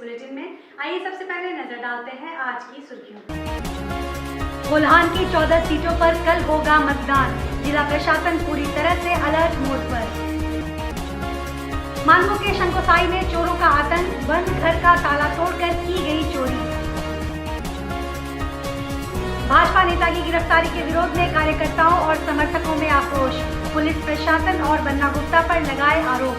Bulletin में। आइए सबसे पहले नजर डालते हैं आज की सुर्खियों। कोल्हान की 14 सीटों पर कल होगा मतदान, जिला प्रशासन पूरी तरह से अलर्ट मोड पर। मानगो के शंकोसाई में चोरों का आतंक, बंद घर का ताला तोड़कर की गई चोरी। भाजपा नेता की गिरफ्तारी के विरोध में कार्यकर्ताओं और समर्थकों में आक्रोश, पुलिस प्रशासन और बन्ना गुप्ता पर लगाए आरोप।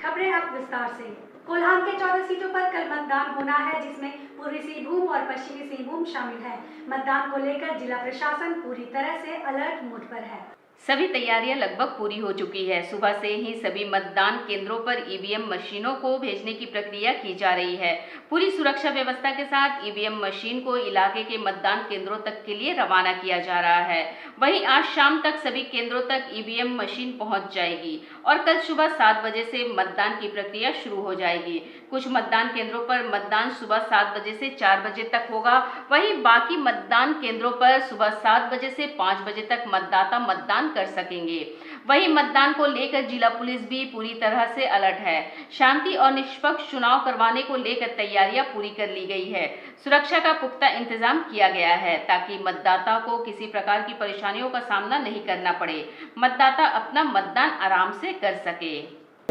खबरें अब विस्तार से। कोल्हान के 14 सीटों पर कल मतदान होना है, जिसमें पूर्वी सिंहभूम और पश्चिमी सिंहभूम शामिल है। मतदान को लेकर जिला प्रशासन पूरी तरह से अलर्ट मोड पर है। सभी तैयारियां लगभग पूरी हो चुकी है। सुबह से ही सभी मतदान केंद्रों पर ईवीएम मशीनों को भेजने की प्रक्रिया की जा रही है। पूरी सुरक्षा व्यवस्था के साथ ईवीएम मशीन को इलाके के मतदान केंद्रों तक के लिए रवाना किया जा रहा है। वहीं आज शाम तक सभी केंद्रों तक ईवीएम मशीन पहुंच जाएगी और कल सुबह 7 बजे से मतदान की प्रक्रिया शुरू हो जाएगी। कुछ मतदान केंद्रों पर मतदान सुबह 7 बजे से 4 बजे तक होगा। वहीं बाकी मतदान केंद्रों पर सुबह 7 बजे से 5 बजे तक मतदाता मतदान कर सकेंगे। वहीं मतदान को लेकर जिला पुलिस भी पूरी तरह से अलर्ट है। शांति और निष्पक्ष चुनाव करवाने को लेकर तैयारियां पूरी कर ली गई है। सुरक्षा का पुख्ता इंतजाम किया गया है ताकि मतदाता को किसी प्रकार की परेशानियों का सामना नहीं करना पड़े, मतदाता अपना मतदान आराम से कर सके।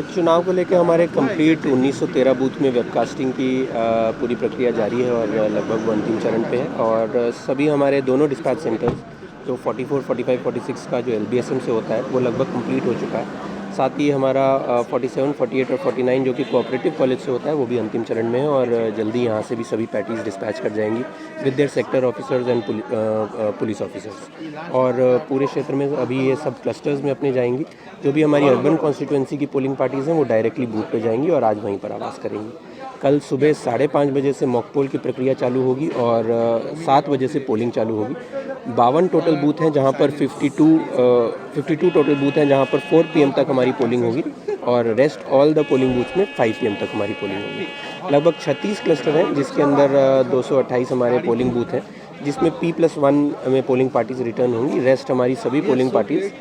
चुनाव को लेकर हमारे कंप्लीट 1913 बूथ में वेबकास्टिंग की पूरी प्रक्रिया जारी है और लगभग वो अंतिम चरण पे है। और सभी हमारे दोनों डिस्पैच सेंटर्स जो 44, 45, 46 का जो LBSM से होता है वो लगभग कंप्लीट हो चुका है। साथ ही हमारा 47, 48 और 49 जो कि कोऑपरेटिव कॉलेज से होता है वो भी अंतिम चरण में है और जल्दी यहाँ से भी सभी पैटीज डिस्पैच कर जाएंगी with their sector officers and police officers. और पूरे क्षेत्र में अभी ये सब क्लस्टर्स में अपने जाएंगी। जो भी हमारी अर्बन कॉन्स्टिट्यूएंसी की पोलिंग पार्टीज़ हैं वो डायरेक्टली बूथ पे जाएंगी और आज वहीं पर आवास करेंगी। कल सुबह 5:30 बजे से मॉक पोल की प्रक्रिया चालू होगी और 7 बजे से पोलिंग चालू होगी। 52 टोटल बूथ हैं जहां पर 52 टोटल बूथ हैं जहां पर 4 PM तक हमारी पोलिंग होगी और rest all the polling booth में 5 PM तक हमारी पोलिंग होगी। लगभग 36 क्लस्टर हैं जिसके अंदर 228 हमारे पोलिंग बूथ हैं, जिसमें P+1 में पोलिंग पार्टीज रिटर्न होंगी। रेस्ट हमारी सभी पोलिंग पार्टीज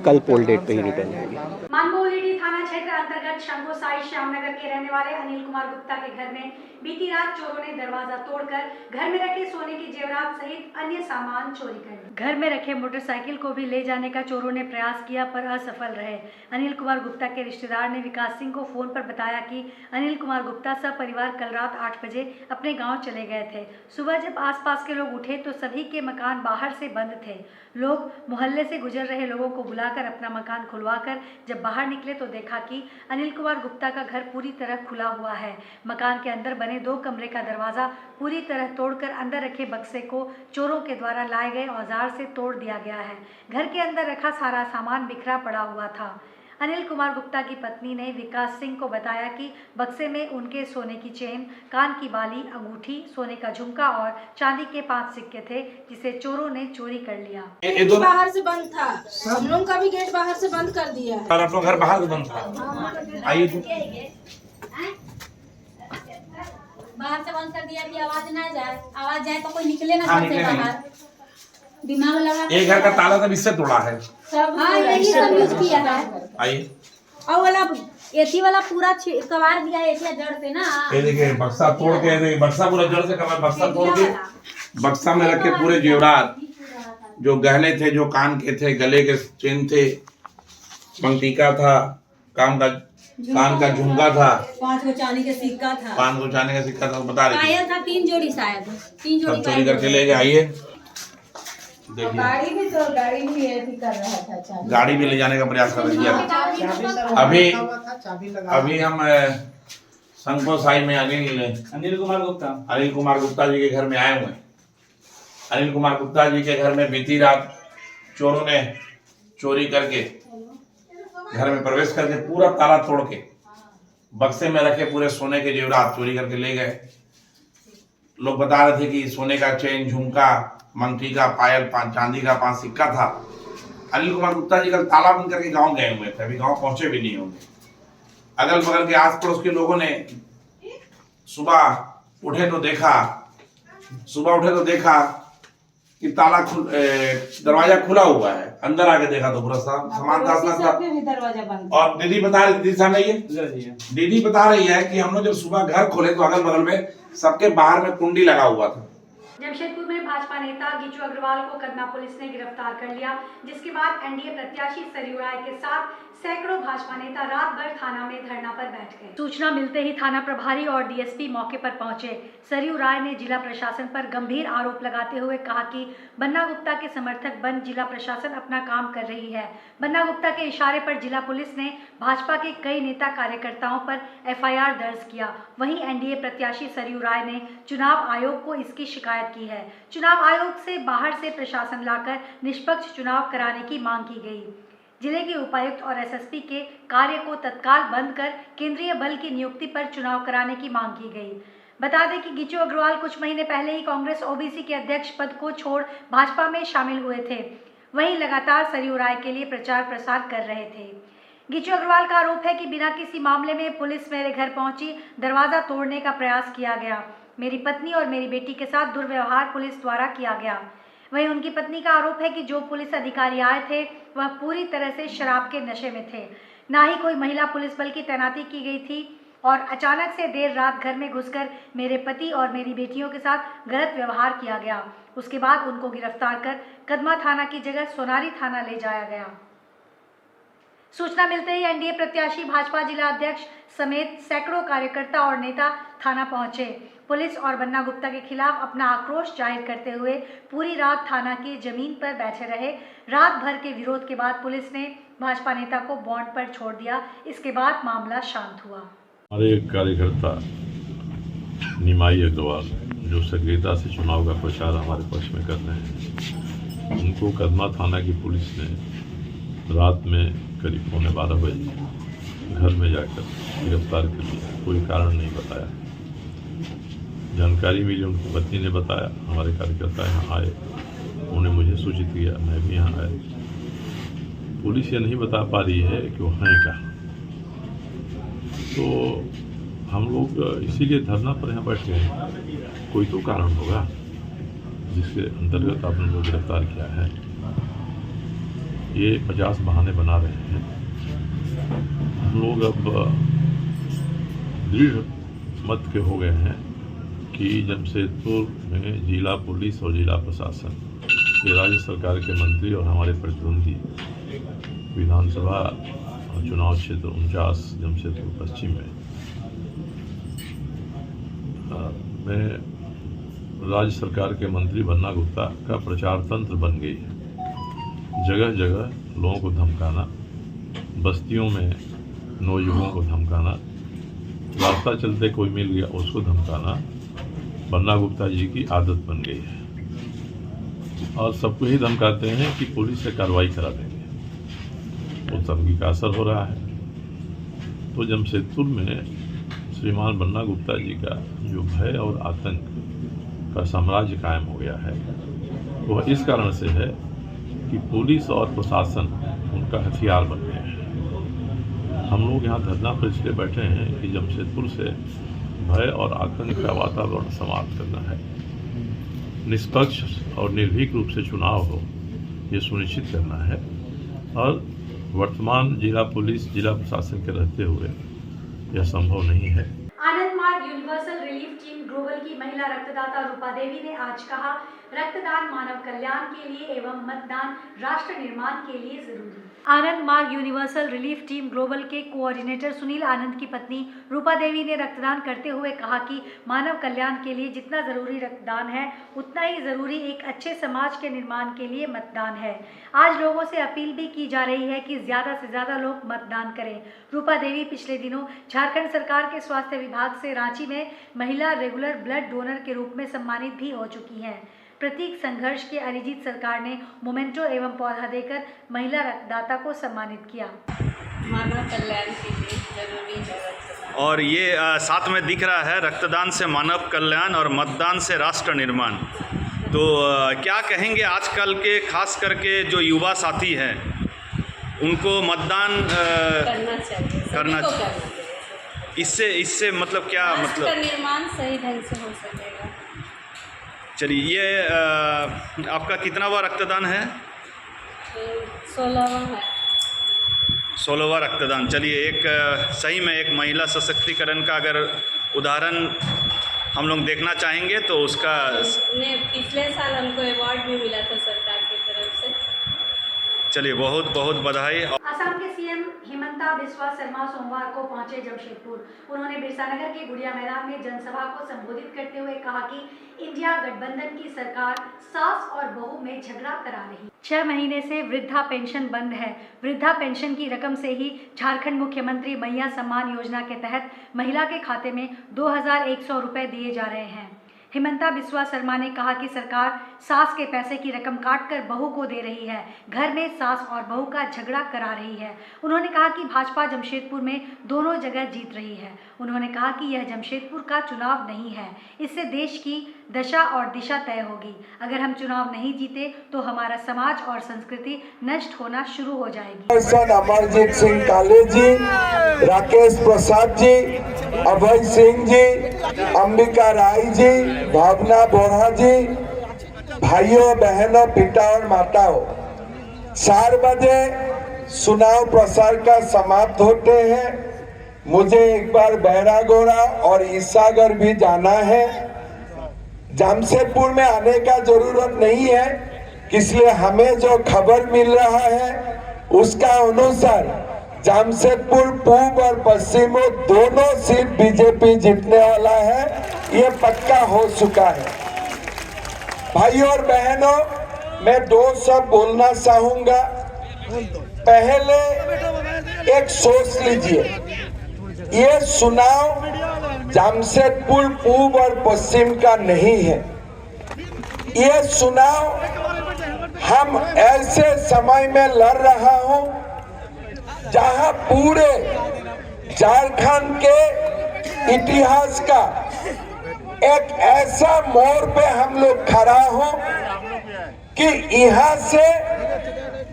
कल पोल डेट पे ही रिटर्न होंगी। मानगोलीडी थाना क्षेत्र अंतर्गत शंकोसाई श्यामनगर के रहने वाले अनिल कुमार गुप्ता के घर में बीती रात चोरों ने दरवाजा तोड़कर घर में रखे सोने के जेवरात सहित अन्य सामान चोरी कर लिए। घर में रखे मोटरसाइकिल को भी ले जाने का चोरों ने प्रयास किया पर असफल रहे। अनिल कुमार गुप्ता के रिश्तेदार ने विकास सिंह को फोन पर बताया कि अनिल कुमार गुप्ता सब परिवार कल रात 8 बजे अपने गाँव चले गए थे। सुबह जब आसपास के लोग उठे तो सभी के मकान बाहर से बंद थे। लोग मोहल्ले से गुजर रहे लोगों को बुलाकर अपना मकान खुलवाकर जब बाहर निकले तो देखा कि अनिल कुमार गुप्ता का घर पूरी तरह खुला हुआ है। मकान के अंदर बने 2 कमरे का दरवाज़ा पूरी तरह तोड़कर अंदर रखे बक्से को चोरों के द्वारा लाए गए औजार से तोड़ दिया गया है। घर के अंदर रखा सारा सामान बिखरा पड़ा हुआ था। अनिल कुमार गुप्ता की पत्नी ने विकास सिंह को बताया कि बक्से में उनके सोने की चेन, कान की बाली, अंगूठी, सोने का झुमका और चांदी के 5 सिक्के थे, जिसे चोरों ने चोरी कर लिया। गेट बाहर से बंद था, हम लोग का भी गेट बाहर से बंद कर दिया है। अपना घर बाहर से बंद था। आइए बाहर से बंद कर दिया कि आवाज ना जाए, आवाज जाए तो कोई निकले ना घर से बाहर। दिमाग लगा एक घर का ताला तब इससे तोड़ा है सब। हाँ, यही सब यूज किया है। आइए और वाला एसी वाला पूरा कबाड़ दिया है जड़ से ना। ये देखिए बक्सा तोड़ के, बक्सा पूरा जड़ से कबाड़, बक्सा तोड़ के बक्सा में रखे पूरे जेवरात, जो गहने थे, जो कान के थे, गले के चेन थे, मंगटीका था, कान का झुमका था, 5 गो चांदी का सिक्का था, 5 गो चांदी का सिक्का था, बता रहे पायल था 3 जोड़ी, शायद 3 जोड़ी चोरी करके ले गए। आइए देखिए, गाड़ी भी कर रहा था, गाड़ी भी ले जाने का प्रयास कर दिया। अभी हम शंकोसाई में अनिल कुमार गुप्ता जी के घर में आए हुए हैं। अनिल कुमार गुप्ता जी के घर में बीती रात चोरों ने चोरी करके घर में प्रवेश करके पूरा ताला तोड़ के बक्से में रखे पूरे सोने के जेवरात चोरी करके ले गए। लोग बता रहे थे कि सोने का चेन, झुमका, मंगटीका, पायल, चांदी का 5 सिक्का था। अनिल कुमार गुप्ता जी कल ताला बंद करके गांव गए हुए थे, अभी गांव पहुंचे भी नहीं होंगे। अगल बगल के आस पड़ोस के लोगों ने सुबह उठे तो देखा कि दरवाजा खुला हुआ है। अंदर आके देखा तो पूरा सामान था। दरवाजा बंद। और दीदी बता रही, दीदी सामने ये दीदी बता रही है कि हम लोग जब सुबह घर खोले तो अगल बगल में सबके बाहर में कुंडी लगा हुआ था। जमशेदपुर में भाजपा नेता गिचू अग्रवाल को कदमा पुलिस ने गिरफ्तार कर लिया, जिसके बाद एनडीए प्रत्याशी सरयू राय के साथ सैकड़ों भाजपा नेता रात भर थाना में धरना पर बैठ गए। सूचना मिलते ही थाना प्रभारी और डीएसपी मौके पर पहुंचे। सरयू राय ने जिला प्रशासन पर गंभीर आरोप लगाते हुए कहा कि बन्ना गुप्ता के समर्थक बन जिला प्रशासन अपना काम कर रही है। बन्ना गुप्ता के इशारे पर जिला पुलिस ने भाजपा के कई नेता कार्यकर्ताओं पर एफआईआर दर्ज किया। वहीं एनडीए प्रत्याशी सरयू राय ने चुनाव आयोग को इसकी शिकायत की है। चुनाव आयोग से बाहर से प्रशासन लाकर निष्पक्ष चुनाव कराने की मांग की गई। जिले के उपायुक्त और एसएसपी के कार्य को तत्काल बंद कर केंद्रीय बल की नियुक्ति पर चुनाव कराने की मांग की गई। बता दें कि गिचू अग्रवाल कुछ महीने पहले ही कांग्रेस ओबीसी के अध्यक्ष पद को छोड़ भाजपा में शामिल हुए थे। वहीं लगातार सरयू राय के लिए प्रचार प्रसार कर रहे थे। गिचू अग्रवाल का आरोप है कि बिना किसी मामले में पुलिस मेरे घर पहुंची, दरवाजा तोड़ने का प्रयास किया गया। मेरी पत्नी और मेरी बेटी के साथ दुर्व्यवहार पुलिस द्वारा किया गया। वहीं उनकी पत्नी का आरोप है कि जो पुलिस अधिकारी आए थे वह पूरी तरह से शराब के नशे में थे। ना ही कोई महिला पुलिस बल की तैनाती की गई थी और अचानक से देर रात घर में घुसकर मेरे पति और मेरी बेटियों के साथ गलत व्यवहार किया गया। उसके बाद उनको गिरफ्तार कर कदमा थाना की जगह सोनारी थाना ले जाया गया। सूचना मिलते ही एनडीए प्रत्याशी भाजपा जिला अध्यक्ष समेत सैकड़ों कार्यकर्ता और नेता थाना पहुंचे। पुलिस और बन्ना गुप्ता के खिलाफ अपना आक्रोश जाहिर करते हुए पूरी रात थाना की जमीन पर बैठे रहे। रात भर के विरोध के बाद पुलिस ने भाजपा नेता को बॉन्ड पर छोड़ दिया। इसके बाद मामला शांत हुआ। हमारे कार्यकर्ता निमाई अग्रवाल जो सक्रियता से चुनाव का प्रचार हमारे पक्ष में कर रहे हैं, उनको कदमा थाना की पुलिस ने रात में करीब 11:15 बजे घर में जाकर गिरफ्तार कर लिया। कोई कारण नहीं बताया। जानकारी मिली, उनकी पत्नी ने बताया। हमारे कार्यकर्ता यहाँ आए, उन्होंने मुझे सूचित किया, मैं भी यहाँ आया। पुलिस ये नहीं बता पा रही है कि वो हैं कहाँ। तो हम लोग इसीलिए धरना पर यहाँ बैठ गए। कोई तो कारण होगा जिसके अंतर्गत आपने लोग गिरफ्तार किया है। ये 50 बहाने बना रहे हैं। हम लोग अब दृढ़ मत के हो गए हैं कि जमशेदपुर में जिला पुलिस और जिला प्रशासन, ये राज्य सरकार के मंत्री और हमारे प्रतिद्वंदी विधानसभा चुनाव क्षेत्र 49 जमशेदपुर पश्चिम में राज्य सरकार के मंत्री बन्ना गुप्ता का प्रचार तंत्र बन गई है। जगह जगह लोगों को धमकाना, बस्तियों में नौजुवानों को धमकाना, रास्ता चलते कोई मिल गया उसको धमकाना बन्ना गुप्ता जी की आदत बन गई है। और सबको ही धमकाते हैं कि पुलिस से कार्रवाई करा देंगे। वो धमकी का असर हो रहा है। तो जमशेदपुर में श्रीमान बन्ना गुप्ता जी का जो भय और आतंक का साम्राज्य कायम हो गया है, वह इस कारण से है कि पुलिस और प्रशासन उनका हथियार बन गए हैं। हम लोग यहाँ धरना पर इसलिए बैठे हैं कि जमशेदपुर से भय और आतंक का वातावरण समाप्त करना है। निष्पक्ष और निर्भीक रूप से चुनाव हो, ये सुनिश्चित करना है। और वर्तमान जिला पुलिस, जिला प्रशासन के रहते हुए यह संभव नहीं है। आनंद मार्ग यूनिवर्सल रिलीफ टीम ग्लोबल की महिला रक्तदाता रूपा देवी ने आज कहा, रक्तदान मानव कल्याण के लिए एवं मतदान राष्ट्र निर्माण के लिए जरूरी। आनंद मार्ग यूनिवर्सल रिलीफ टीम ग्लोबल के कोऑर्डिनेटर सुनील आनंद की पत्नी रूपा देवी ने रक्तदान करते हुए कहा कि मानव कल्याण के लिए जितना जरूरी रक्तदान है, उतना ही जरूरी एक अच्छे समाज के निर्माण के लिए मतदान है। आज लोगों से अपील भी की जा रही है कि ज्यादा से ज्यादा लोग मतदान करें। रूपा देवी पिछले दिनों झारखंड सरकार के स्वास्थ्य विभाग से रांची में महिला रेगुलर ब्लड डोनर के रूप में सम्मानित भी हो चुकी हैं। प्रतीक संघर्ष के अरिजीत सरकार ने मोमेंटो एवं पौधा देकर महिला रक्तदाता को सम्मानित किया। मानव कल्याण के लिए जरूरी है रक्तदान। और ये साथ में दिख रहा है, रक्तदान से मानव कल्याण और मतदान से राष्ट्र निर्माण। तो क्या कहेंगे आजकल के खास करके जो युवा साथी हैं, उनको मतदान करना चाहिए। इससे मतलब क्या मतलब राष्ट्र निर्माण सही ढंग से हो सकेगा। चलिए, ये आपका कितनावा रक्तदान है? 16वां है। 16वां रक्तदान। चलिए, एक सही में एक महिला सशक्तिकरण का अगर उदाहरण हम लोग देखना चाहेंगे तो उसका ने पिछले साल हमको अवार्ड भी मिला था सरकार की तरफ से। चलिए, बहुत बहुत बधाई। असम के सीएम हिमंता बिस्वा शर्मा सोमवार को पहुंचे जमशेदपुर। उन्होंने बिरसानगर के गुड़िया मैदान में जनसभा को संबोधित करते हुए कहा कि इंडिया गठबंधन की सरकार सास और बहू में झगड़ा करा रही। 6 महीने से वृद्धा पेंशन बंद है। वृद्धा पेंशन की रकम से ही झारखंड मुख्यमंत्री मैया सम्मान योजना के तहत महिला के खाते में 2100 रुपए दिए जा रहे हैं। हिमंता बिस्वा शर्मा ने कहा कि सरकार सास के पैसे की रकम काटकर बहू को दे रही है, घर में सास और बहू का झगड़ा करा रही है। उन्होंने कहा कि भाजपा जमशेदपुर में दोनों जगह जीत रही है। उन्होंने कहा कि यह जमशेदपुर का चुनाव नहीं है, इससे देश की दशा और दिशा तय होगी। अगर हम चुनाव नहीं जीते तो हमारा समाज और संस्कृति नष्ट होना शुरू हो जाएगी। अमरजीत सिंह काले जी, राकेश प्रसाद जी, अभय सिंह जी, अंबिका राय जी, भावना बोरा जी, भाइयों बहनों, पिता और माताओं, 4 बजे चुनाव प्रसार का समाप्त होते हैं। मुझे एक बार बैरागोड़ा और ईसागर भी जाना है। जमशेदपुर में आने का जरूरत नहीं है, इसलिए हमें जो खबर मिल रहा है उसका अनुसार जमशेदपुर पूर्व और पश्चिम दोनों सीट बीजेपी जीतने वाला है, ये पक्का हो चुका है। भाइयों और बहनों, मैं 2 शब्द बोलना चाहूंगा। पहले एक सोच लीजिए, ये चुनाव जमशेदपुर पूर्व और पश्चिम का नहीं है। ये चुनाव हम ऐसे समय में लड़ रहा हूं जहां पूरे झारखंड के इतिहास का एक ऐसा मोड़ पे हम लोग खड़ा हो कि यहाँ से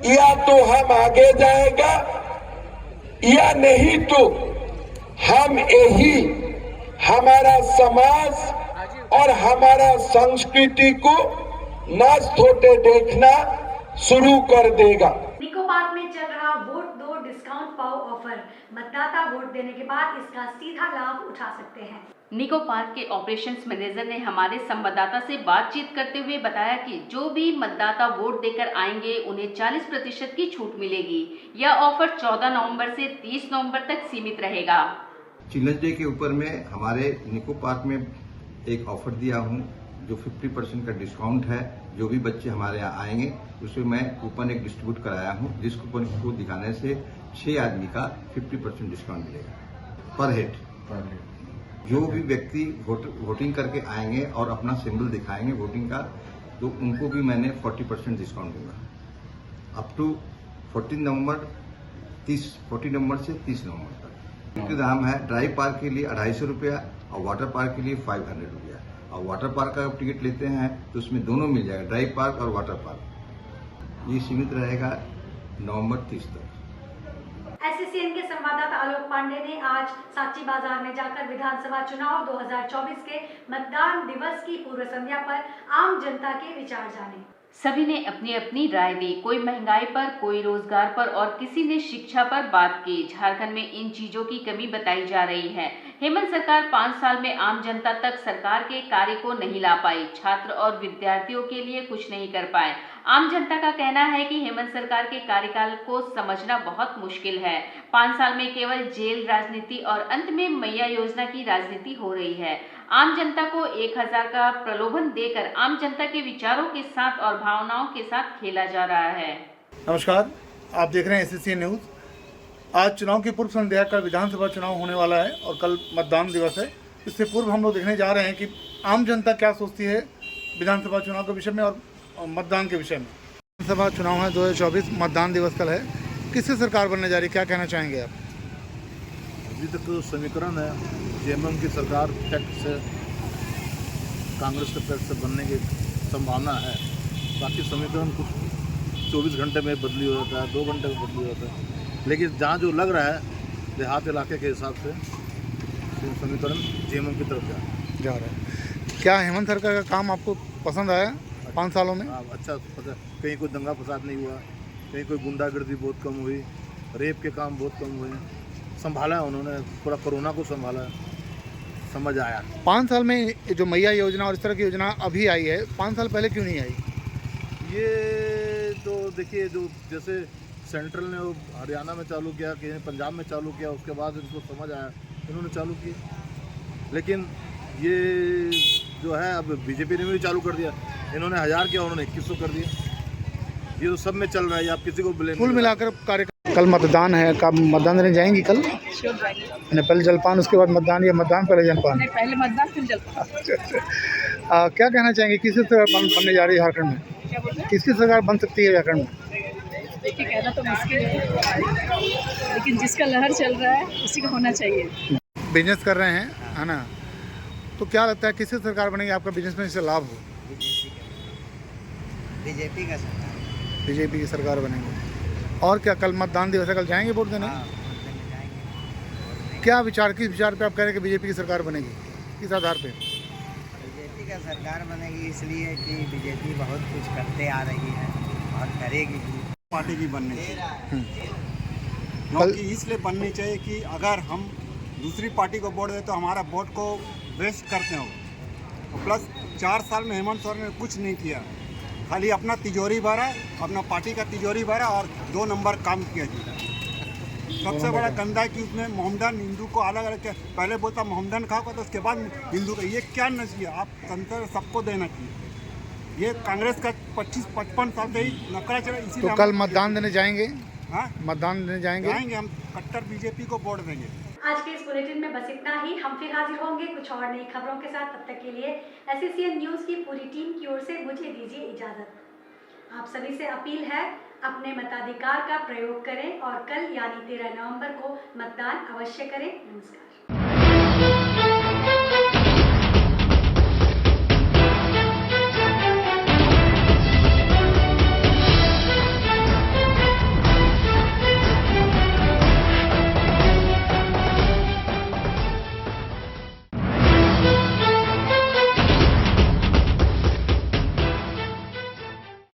या तो हम आगे जाएगा या नहीं तो हम यही हमारा समाज और हमारा संस्कृति को नष्ट होते देखना शुरू कर देगा। निको पार्क में चल रहा वोट दो डिस्काउंट पाओ ऑफर, मतदाता वोट देने के बाद इसका सीधा लाभ उठा सकते हैं। निको पार्क के ऑपरेशंस मैनेजर ने हमारे संवाददाता से बातचीत करते हुए बताया कि जो भी मतदाता वोट देकर आएंगे उन्हें 40% की छूट मिलेगी। यह ऑफर 14 नवंबर से 30 नवंबर तक सीमित रहेगा। चिल्ड्रंस डे के ऊपर में हमारे निको पार्क में एक ऑफर दिया हूं जो 50% का डिस्काउंट है। जो भी बच्चे हमारे यहाँ आएंगे उसमें मैं कूपन एक डिस्ट्रीब्यूट कराया हूं, जिस कूपन को दिखाने से 6 आदमी का 50% डिस्काउंट मिलेगा पर हेड। जो भी व्यक्ति वोटिंग करके आएंगे और अपना सिंबल दिखाएंगे वोटिंग का, तो उनको भी मैंने 40% डिस्काउंट दूंगा अप टू 14 नवंबर से 30 नवंबर तक। इनके दाम है ड्राई पार्क के लिए 250 रुपया और वाटर पार्क के लिए 500 रुपया। और वाटर पार्क का टिकट लेते हैं तो उसमें दोनों मिल जाएगा, ड्राई पार्क और वाटर पार्क। ये सीमित रहेगा नवंबर 30 तक। एससीएन के संवाददाता आलोक पांडे ने आज सांची बाजार में जाकर विधानसभा चुनाव 2024 के मतदान दिवस की पूर्व संध्या पर आम जनता के विचार जाने। सभी ने अपनी अपनी राय दी। कोई महंगाई पर, कोई रोजगार पर और किसी ने शिक्षा पर बात की। झारखंड में इन चीजों की कमी बताई जा रही है। हेमंत सरकार 5 साल में आम जनता तक सरकार के कार्य को नहीं ला पाई। छात्र और विद्यार्थियों के लिए कुछ नहीं कर पाए। आम जनता का कहना है कि हेमंत सरकार के कार्यकाल को समझना बहुत मुश्किल है। 5 साल में केवल जेल राजनीति और अंत में मैया योजना की राजनीति हो रही है। आम जनता को 1000 का प्रलोभन देकर आम जनता के विचारों के साथ और भावनाओं के साथ खेला जा रहा है। नमस्कार, आप देख रहे हैं एससीएन न्यूज़। आज चुनाव की पूर्व संध्या का विधानसभा चुनाव होने वाला है और कल मतदान दिवस है। इससे पूर्व हम लोग देखने जा रहे हैं कि आम जनता क्या सोचती है विधानसभा चुनाव के विषय में और मतदान के विषय में। विधानसभा चुनाव है 2024, मतदान दिवस कल है। किससे सरकार बनने जा रही है, क्या कहना चाहेंगे आप? अभी तक तो समीकरण है जेएमएम की सरकार पैक्ट से, कांग्रेस के पैक्ट से बनने की संभावना है। बाकी समीकरण कुछ 24 घंटे में बदली हो जाता है, 2 घंटे में बदली हो जाता है। लेकिन जहाँ जो लग रहा है देहात इलाके के हिसाब से समीकरण जेएमएम की तरफ जा रहा है। क्या हेमंत सरकार का काम आपको पसंद आया 5 सालों में? अच्छा पता, कहीं कोई दंगा फसाद नहीं हुआ, कहीं कोई गुंडागर्दी बहुत कम हुई, रेप के काम बहुत कम हुए, संभाला उन्होंने, पूरा कोरोना को संभाला, समझ आया। 5 साल में ये जो मैया योजना और इस तरह की योजना अभी आई है, 5 साल पहले क्यों नहीं आई? ये तो देखिए, जो जैसे सेंट्रल ने वो हरियाणा में चालू किया, कि पंजाब में चालू किया, उसके बाद इनको समझ आया, इन्होंने चालू किया। लेकिन ये जो है अब बीजेपी ने भी चालू कर दिया, इन्होंने 1000 किया, उन्होंने 2100 कर दिया। ये तो सब में चल रहा है, आप किसी को ब्लेम। कुल मिलाकर कार्यक्रम, कल मतदान है, कब मतदान देने जाएंगी? कल पहले जलपान, उसके बाद मतदान, या मतदान पहले जलपान? पहले मतदान फिर जलपान। क्या कहना चाहेंगे, किसकी सरकार बनने जा रही है झारखंड में? किसकी सरकार बन सकती है झारखंड में? देखिए, कहना तो मुश्किल है, लेकिन जिसका लहर चल रहा है उसी का होना चाहिए। बिजनेस कर रहे हैं, है ना, तो क्या लगता है किसकी सरकार बनेगी आपका बिजनेस में इससे लाभ हो? बीजेपी का सरकार। बीजेपी की सरकार बनेगी। और क्या, कल मतदान दिवस है, कल जाएंगे वोट देने? क्या विचार, किस विचार पे आप कह रहे हैं कि बीजेपी की सरकार बनेगी, किस आधार पे? बीजेपी का सरकार बनेगी इसलिए कि बीजेपी बहुत कुछ करते आ रही है और करेगी। पार्टी की बननी चाहिए, क्योंकि इसलिए बननी चाहिए कि अगर हम दूसरी पार्टी को वोट दें तो हमारा वोट को वेस्ट करते हो। प्लस 4 साल में हेमंत सोरेन ने कुछ नहीं किया, खाली अपना तिजोरी भरा, अपना पार्टी का तिजोरी भरा और 2 नंबर काम किया जी। सबसे बड़ा गंदा है कि उसमें मोहम्मदन हिंदू को अलग अलग किया, पहले बोलता मोहम्मदन खाओ तो उसके बाद हिंदू का, ये क्या नजरिया? आप तंत्र सबको देना चाहिए। ये कांग्रेस का 25-55 साल से ही नकरा चला, इसीलिए तो कल मतदान देने जाएंगे? हाँ, मतदान देने जाएंगे हम कट्टर बीजेपी को वोट देंगे। आज के इस बुलेटिन में बस इतना ही। हम फिर हाजिर होंगे कुछ और नई खबरों के साथ। तब तक के लिए SCCN न्यूज़ की पूरी टीम की ओर से मुझे दीजिए इजाज़त। आप सभी से अपील है, अपने मताधिकार का प्रयोग करें और कल यानी 13 नवंबर को मतदान अवश्य करें। नमस्कार।